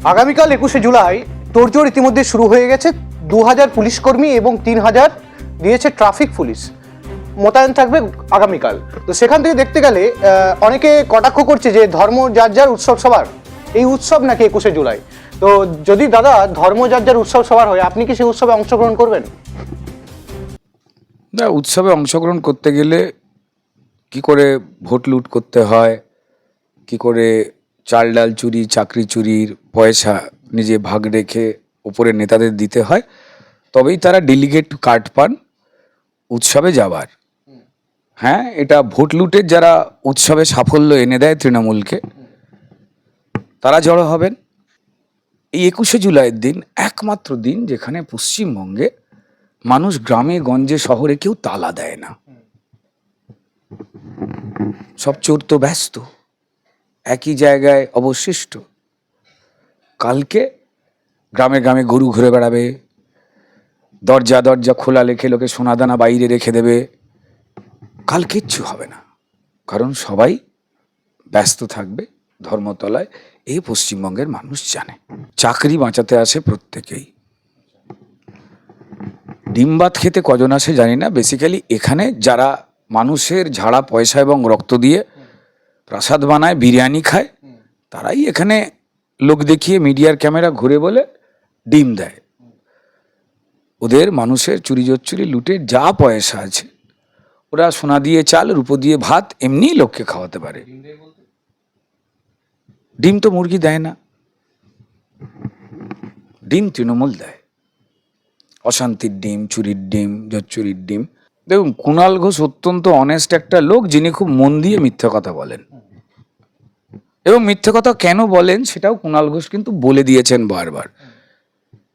আগামীকাল 21শে জুলাই তোড়জোড় ইতিমধ্যে শুরু হয়ে গেছে। 2000 পুলিশ কর্মী এবং 3000 দিয়েছে ট্রাফিক পুলিশ মোতায়েন থাকবে আগামীকাল। তো সেখান থেকে দেখতে গেলে অনেকে কটাক্ষ করছে যে ধর্ম যার যার উৎসব সবার, এই উৎসব নাকি 21শে জুলাই। তো যদি দাদা ধর্ম যার যার উৎসব সবার হয়, আপনি কি সেই উৎসবে অংশগ্রহণ করবেন? না, উৎসবে অংশগ্রহণ করতে গেলে কি করে ভোট লুট করতে হয়, কি করে চাল ডাল চুরি, চাকরি চুরির পয়সা নিজে ভাগ রেখে উপরে নেতাদের দিতে হয়, তবেই তারা ডেলিগেট কার্ড পান উৎসবে যাবার। হ্যাঁ, এটা ভোট লুটের যারা উৎসবে সাফল্য এনে দেয় তৃণমূলকে, তারা জড়ো হবেন। এই 21শে জুলাইয়ের দিন একমাত্র দিন যেখানে পশ্চিমবঙ্গে মানুষ গ্রামে গঞ্জে শহরে কেউ তালা দেয় না। সব চোর তো ব্যস্ত, একই জায়গায় অবশিষ্ট। কালকে গ্রামে গ্রামে গরু ঘুরে বেড়াবে, দরজা দরজা খোলা রেখে লোকে সোনাদানা বাইরে রেখে দেবে। কাল কিচ্ছু হবে না, কারণ সবাই ব্যস্ত থাকবে ধর্মতলায়। এই পশ্চিমবঙ্গের মানুষ জানে। চাকরি বাঁচাতে আসে প্রত্যেকেই। ডিম ভাত খেতে কজন আসে জানি না। বেসিক্যালি এখানে যারা মানুষের ঝাড়া পয়সা এবং রক্ত দিয়ে প্রসাদ বানায়, বিরিয়ানি খায়, তারাই এখানে লোক দেখিয়ে মিডিয়ার ক্যামেরা ঘুরে বলে ডিম দেয়। ওদের মানুষের চুরি জোচ্চুরি লুটে যা পয়সা আছে, ওরা সোনা দিয়ে চাল, রূপো দিয়ে ভাত এমনিই লোককে খাওয়াতে পারে। ডিম তো মুরগি দেয় না, ডিম তৃণমূল দেয়। অশান্তির ডিম, চুরির ডিম, জোচ্চুরির ডিম। দেখুন, কুণাল ঘোষ অত্যন্ত অনেস্ট একটা লোক, যিনি খুব মন দিয়ে মিথ্যে কথা বলেন। এবং মিথ্যে কথা কেন বলেন সেটাও কুণাল ঘোষ কিন্তু বলে দিয়েছেন বারবার।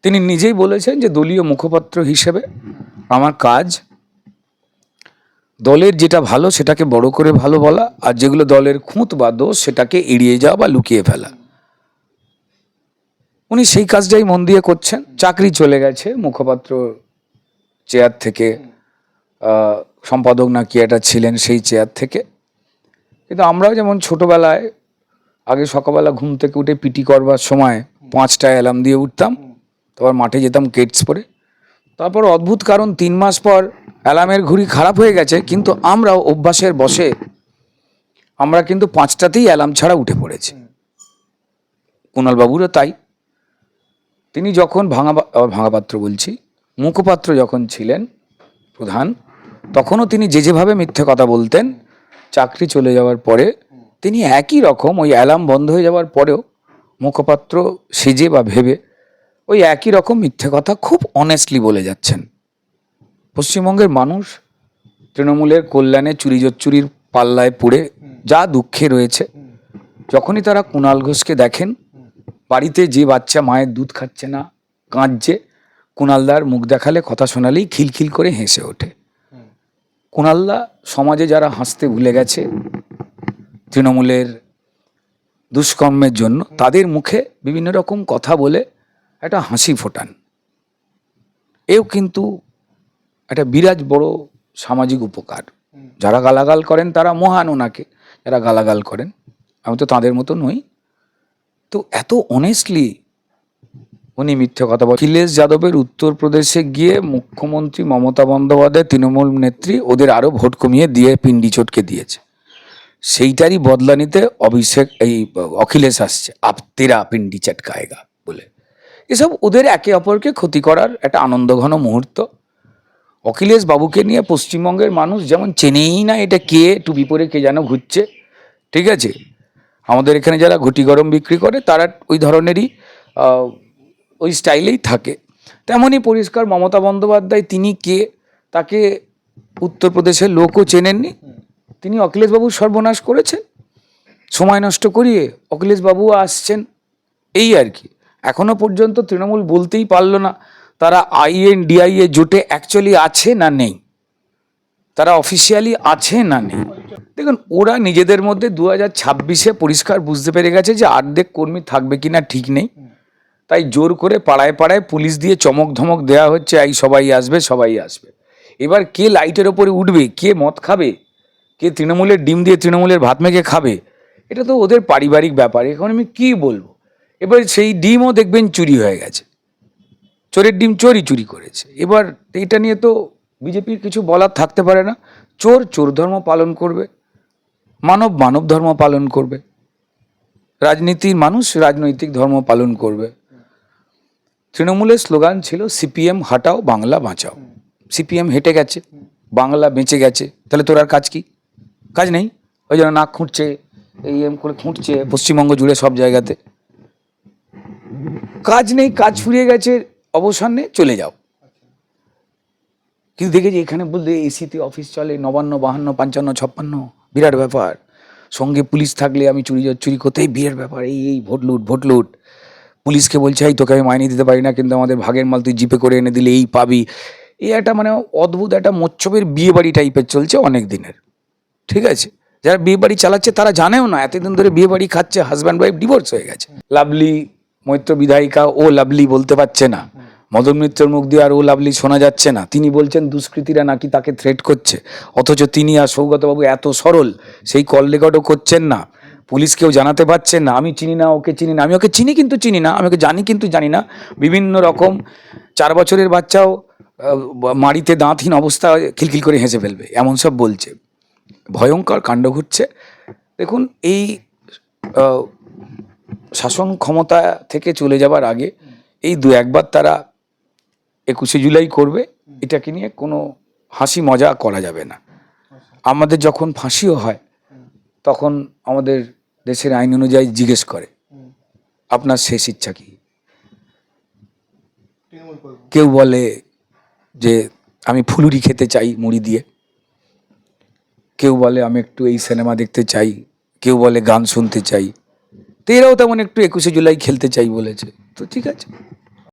তিনি নিজেই বলেছেন যে দলীয় মুখপাত্র হিসেবে আমার কাজ দলের যেটা ভালো সেটাকে বড় করে ভালো বলা, আর যেগুলো দলের খুঁত বা দোষ সেটাকে এড়িয়ে যাওয়া বা লুকিয়ে ফেলা। উনি সেই কাজটাই মন দিয়ে করছেন। চাকরি চলে গেছে মুখপাত্র চেয়ার থেকে, সম্পাদক না কি এটা ছিলেন সেই চেয়ার থেকে। কিন্তু আমরাও যেমন ছোটবেলায় আগে সকালবেলা ঘুম থেকে উঠে পিটি করবার সময় 5টায় অ্যালার্ম দিয়ে উঠতাম, তারপর মাঠে যেতাম কেটস পরে। তারপর অদ্ভুত কারণ 3 মাস পর অ্যালার্মের ঘড়ি খারাপ হয়ে গেছে, কিন্তু আমরাও অভ্যাসের বশে আমরা কিন্তু 5টাতেই অ্যালার্ম ছাড়া উঠে পড়েছি। কুণালবাবুরও তাই। তিনি যখন ভাঙাপাত্র বলছি, মুখপাত্র যখন ছিলেন প্রধান, তখনও তিনি যেভাবে মিথ্যে কথা বলতেন, চাকরি চলে যাওয়ার পরে তিনি একই রকম ওই অ্যালার্ম বন্ধ হয়ে যাওয়ার পরেও মুখপাত্র সেজে বা ভেবে ওই একই রকম মিথ্যে কথা খুব অনেস্টলি বলে যাচ্ছেন। পশ্চিমবঙ্গের মানুষ তৃণমূলের কল্যাণে চুরি জোচ্চুরির পাল্লায় পড়ে যা দুঃখে রয়েছে, যখনই তারা কুণাল ঘোষকে দেখেন বাড়িতে যে বাচ্চা মায়ের দুধ খাচ্ছে না, কাঁদছে, কুণালদার মুখ দেখালে, কথা শোনালেই খিলখিল করে হেসে ওঠে। কুণালদা সমাজে যারা হাসতে ভুলে গেছে তৃণমূলের দুষ্কর্মের জন্য, তাদের মুখে বিভিন্ন রকম কথা বলে একটা হাসি ফোটান। এও কিন্তু একটা বিরাট বড় সামাজিক উপকার। যারা গালাগাল করেন তারা মহান ওনাকে, যারা গালাগাল করেন, আমি তো তাদের মতো নই। তো এত অনেস্টলি উনি মিথ্যে কথা বলেন। অখিলেশ যাদবের উত্তরপ্রদেশে গিয়ে মুখ্যমন্ত্রী মমতা বন্দ্যোপাধ্যায়, তৃণমূল নেত্রী, ওদের আরো ভোট কমিয়ে দিয়ে পিন্ডি চটকে দিয়েছে। সেইটারই বদলা নিতে অখিলেশ আসছে, আপ তেরা পিন্ডি চটকায়েগা বলে। এসব ওদের একে অপরকে ক্ষতি করার একটা আনন্দঘন মুহূর্ত। অখিলেশ বাবুকে নিয়ে পশ্চিমবঙ্গের মানুষ যেমন চেনেই না এটা কে, টুপি পরে কে যেন ঘুরছে, ঠিক আছে। আমাদের এখানে যারা ঘটি গরম বিক্রি করে তারা ওই ধরনেরই ওই স্টাইলেই থাকে। তেমনই পরিষ্কার মমতা বন্দ্যোপাধ্যায় তিনি কে, তাকে উত্তরপ্রদেশের লোকও চেনেননি। তিনি অখিলেশবাবুর সর্বনাশ করেছেন সময় নষ্ট করিয়ে। অখিলেশবাবুও আসছেন, এই আর কি। এখনো পর্যন্ত তৃণমূল বলতেই পারলো না তারা INDIA জোটে অ্যাকচুয়ালি আছে না নেই, তারা অফিসিয়ালি আছে না নেই। দেখুন, ওরা নিজেদের মধ্যে 2026-এ পরিষ্কার বুঝতে পেরে গেছে যে অর্ধেক কর্মী থাকবে কিনা ঠিক নেই। তাই জোর করে পাড়ায় পাড়ায় পুলিশ দিয়ে চমক ধমক দেওয়া হচ্ছে, এই সবাই আসবে, সবাই আসবে। এবার কে লাইটের ওপরে উঠবে, কে মদ খাবে, কে তৃণমূলের ডিম দিয়ে তৃণমূলের ভাত মেখে খাবে, এটা তো ওদের পারিবারিক ব্যাপার। এখন আমি কি বলবো, এবার সেই ডিমও দেখবেন চুরি হয়ে গেছে, চোরের ডিম চোরই চুরি করেছে। এবার এটা নিয়ে তো বিজেপির কিছু বলার থাকতে পারে না। চোর চোর ধর্ম পালন করবে, মানব মানব ধর্ম পালন করবে, রাজনীতির মানুষ রাজনৈতিক ধর্ম পালন করবে। তৃণমূলের স্লোগান ছিল সিপিএম হাটাও বাংলা বাঁচাও। সিপিএম হেঁটে গেছে, বাংলা বেঁচে গেছে, তাহলে তোর আর কাজ কি? কাজ নেই। ওই জন্য নাক খুঁটছে, এই এম করে খুঁটছে পশ্চিমবঙ্গ জুড়ে সব জায়গাতে। কাজ নেই, কাজ ফুরিয়ে গেছে, অবসর নিয়ে চলে যাও। কিন্তু দেখেছি এখানে বলতে এসিতে অফিস চলে, ৯ ৫ ৫ ৫ বিরাট ব্যাপার। সঙ্গে পুলিশ থাকলে আমি চুরি করতে বিয়ের ব্যাপার, এই ভোট লুট। পুলিশকে বলছে এই তোকে আমি মাইনে দিতে পারি না, কিন্তু আমাদের ভাগের মাল তুই জিপে করে এনে দিলে এই পাবি। এই একটা মানে অদ্ভুত একটা মোচ্ছবের বিয়ে বাড়ি টাইপের চলছে অনেক দিনের। ঠিক আছে, যারা বিয়ে বাড়ি চালাচ্ছে তারা জানেও না এতদিন ধরে বিয়ে বাড়ি খাচ্ছে, হাজব্যান্ড ওয়াইফ ডিভোর্স হয়ে গেছে। লাভলি মৈত্র বিধায়িকা ও লাভলি বলতে পারছে না, মদন মিত্রের মুখ দিয়ে আর ও লাভলি শোনা যাচ্ছে না। তিনি বলছেন দুষ্কৃতীরা নাকি তাকে থ্রেট করছে, অথচ তিনি আর সৌগতবাবু এত সরল, সেই কল রেকর্ডও করছেন না, পুলিশকেও জানাতে পারছেন না আমি চিনি না, ওকে চিনি না। আমি ওকে চিনি কিন্তু চিনি না, আমি ওকে জানি কিন্তু জানি না। বিভিন্ন রকম 4 বছরের বাচ্চাও মাড়িতে দাঁতহীন অবস্থা খিলখিল করে হেসে ফেলবে, এমন সব বলছে। ভয়ঙ্কর কাণ্ড ঘটছে। দেখুন, এই শাসন ক্ষমতা থেকে চলে যাবার আগে এই 2-1 বার তারা 21শে জুলাই করবে, এটাকে নিয়ে কোনো হাসি মজা করা যাবে না। আমাদের যখন ফাঁসিও হয় তখন আমাদের দেশের আইন অনুযায়ী জিজ্ঞেস করে আপনার শেষ ইচ্ছা কি। কেউ বলে যে আমি ফুলুরি খেতে চাই মুড়ি দিয়ে, কেউ বলে আমি একটু এই সিনেমা দেখতে চাই, কেউ বলে গান শুনতে চাই। তো এরাও তেমন একটু 21শে জুলাই খেলতে চাই বলেছে। তো ঠিক আছে,